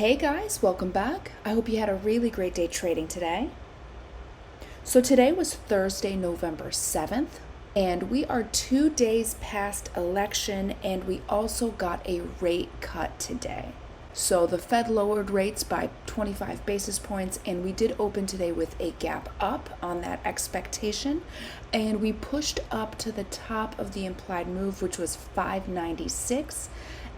Hey guys, welcome back. I hope you had a really great day trading today. So today was Thursday, November 7th, and we are 2 days past election, and we also got a rate cut today. So the Fed lowered rates by 25 basis points, and we did open today with a gap up on that expectation, and we pushed up to the top of the implied move, which was 596.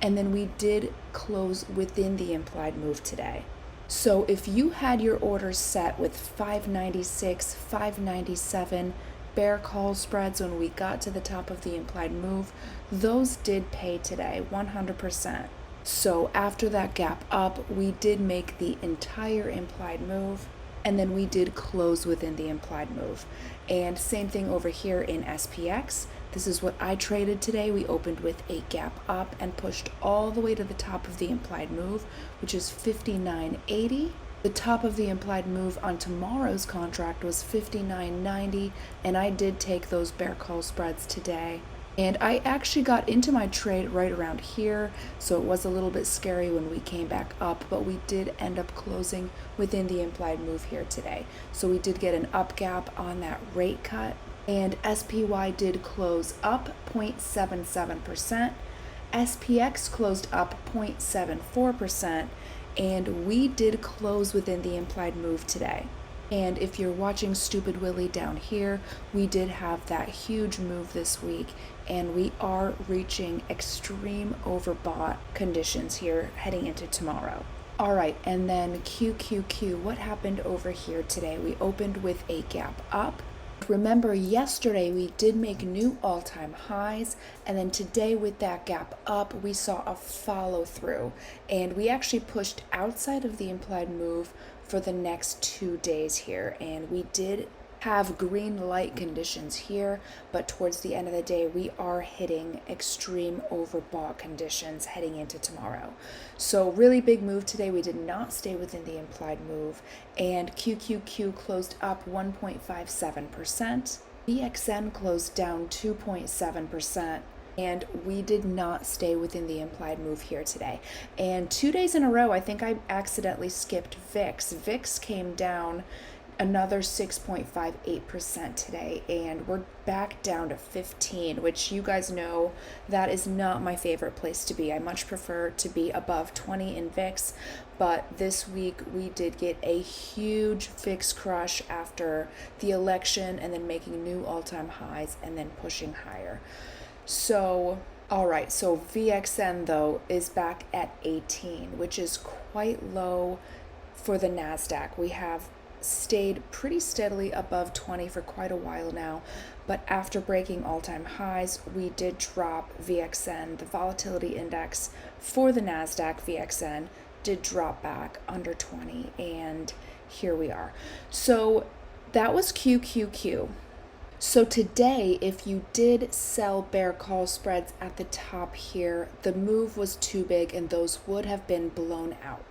And then we did close within the implied move today. So if you had your orders set with 596, 597 bear call spreads when we got to the top of the implied move, those did pay today 100%. So after that gap up, we did make the entire implied move, and then we did close within the implied move. And same thing over here in SPX. This is what I traded today. We opened with a gap up and pushed all the way to the top of the implied move, which is 59.80. The top of the implied move on tomorrow's contract was 59.90, and I did take those bear call spreads today. And I actually got into my trade right around here, so it was a little bit scary when we came back up, but we did end up closing within the implied move here today. So we did get an up gap on that rate cut, and SPY did close up 0.77%. SPX closed up 0.74%, and we did close within the implied move today. And if you're watching Stupid Willie down here, we did have that huge move this week, and we are reaching extreme overbought conditions here heading into tomorrow. All right, and then QQQ, what happened over here today? We opened with a gap up. Remember, yesterday we did make new all-time highs, and then today with that gap up, we saw a follow through, and we actually pushed outside of the implied move for the next 2 days here, and we did have green light conditions here, but towards the end of the day we are hitting extreme overbought conditions heading into tomorrow. So really big move today. We did not stay within the implied move, and QQQ closed up 1.57%. BXN closed down 2.7%. And we did not stay within the implied move here today. And 2 days in a row, I think I accidentally skipped VIX. VIX came down another 6.58% today, and we're back down to 15, which you guys know that is not my favorite place to be. I much prefer to be above 20 in VIX, but this week we did get a huge VIX crush after the election, and then making new all-time highs and then pushing higher. So, all right, so VXN though is back at 18, which is quite low for the Nasdaq. We have stayed pretty steadily above 20 for quite a while now, but after breaking all-time highs, we did drop VXN. The volatility index for the Nasdaq VXN did drop back under 20, and here we are. So that was QQQ. So today, if you did sell bear call spreads at the top here, the move was too big and those would have been blown out.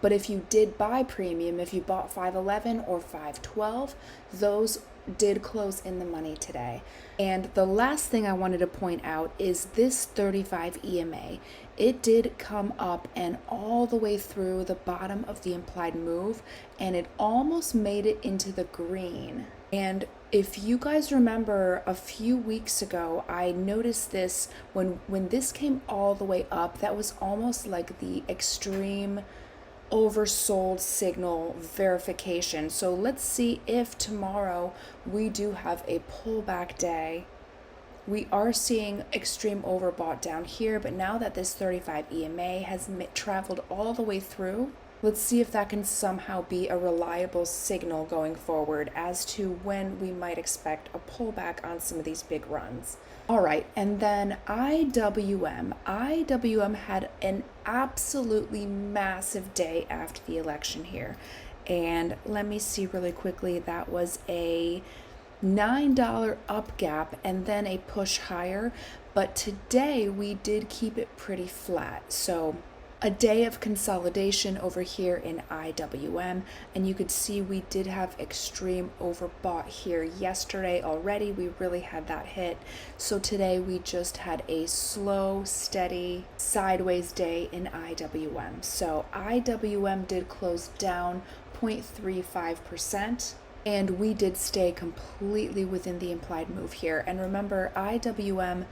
But if you did buy premium, if you bought 511 or 512, those did close in the money today. And the last thing I wanted to point out is this 35 EMA. It did come up and all the way through the bottom of the implied move, and it almost made it into the green. And if you guys remember a few weeks ago, I noticed this when this came all the way up. That was almost like the extreme oversold signal verification. So let's see if tomorrow we do have a pullback day. We are seeing extreme overbought down here, but now that this 35 EMA has traveled all the way through, let's see if that can somehow be a reliable signal going forward as to when we might expect a pullback on some of these big runs. All right, and then IWM. IWM had an absolutely massive day after the election here. And let me see really quickly, that was a $9 up gap and then a push higher. But today we did keep it pretty flat. So A day of consolidation over here in IWM, and you could see we did have extreme overbought here yesterday already. We really had that hit. So today we just had a slow, steady, sideways day in IWM. So IWM did close down 0.35%. And we did stay completely within the implied move here. And remember, IWM,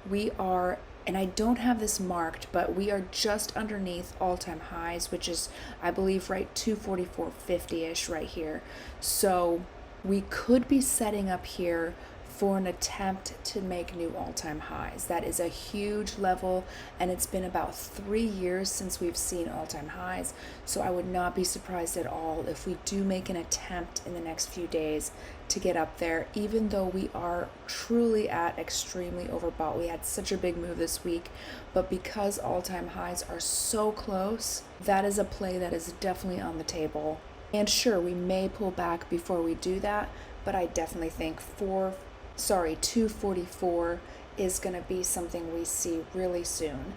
we are, and I don't have this marked, but we are just underneath all-time highs, which is, I believe, right 244.50-ish right here. So we could be setting up here for an attempt to make new all-time highs. That is a huge level, and it's been about 3 years since we've seen all-time highs. So I would not be surprised at all if we do make an attempt in the next few days to get up there, even though we are truly at extremely overbought. We had such a big move this week, but because all-time highs are so close, that is a play that is definitely on the table. And sure, we may pull back before we do that, but I definitely think 244 is going to be something we see really soon.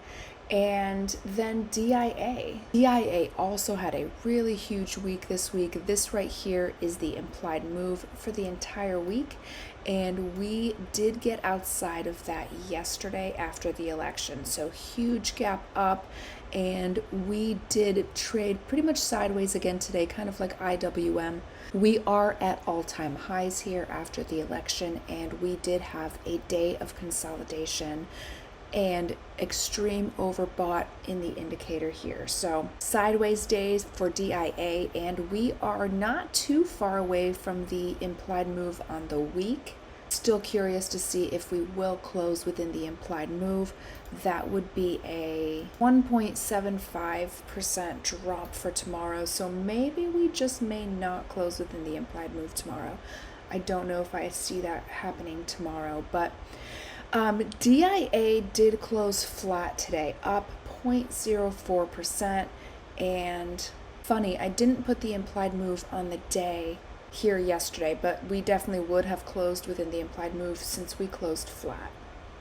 And then DIA. DIA also had a really huge week this week. This right here is the implied move for the entire week. And we did get outside of that yesterday after the election. So huge gap up. And we did trade pretty much sideways again today, kind of like IWM. We are at all-time highs here after the election, and we did have a day of consolidation and extreme overbought in the indicator here. So sideways days for DIA, and we are not too far away from the implied move on the week. Still curious to see if we will close within the implied move. That would be a 1.75% drop for tomorrow. So maybe we just may not close within the implied move tomorrow. I don't know if I see that happening tomorrow, but DIA did close flat today, up 0.04%. And funny, I didn't put the implied move on the day here yesterday, but we definitely would have closed within the implied move since we closed flat.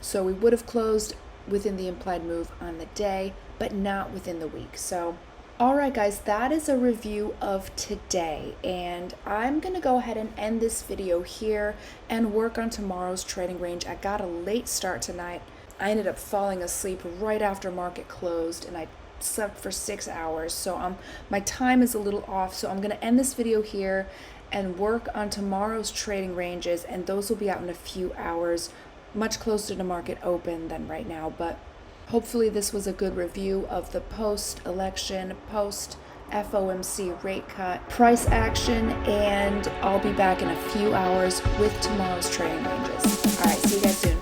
So we would have closed within the implied move on the day, but not within the week. So all right, guys, that is a review of today, and I'm gonna go ahead and end this video here and work on tomorrow's trading range. I got a late start tonight. I ended up falling asleep right after market closed, and I slept for 6 hours. So my time is a little off. So I'm gonna end this video here and work on tomorrow's trading ranges, and those will be out in a few hours, much closer to market open than right now. But hopefully this was a good review of the post-election, post-FOMC rate cut price action, and I'll be back in a few hours with tomorrow's trading ranges. All right, see you guys soon.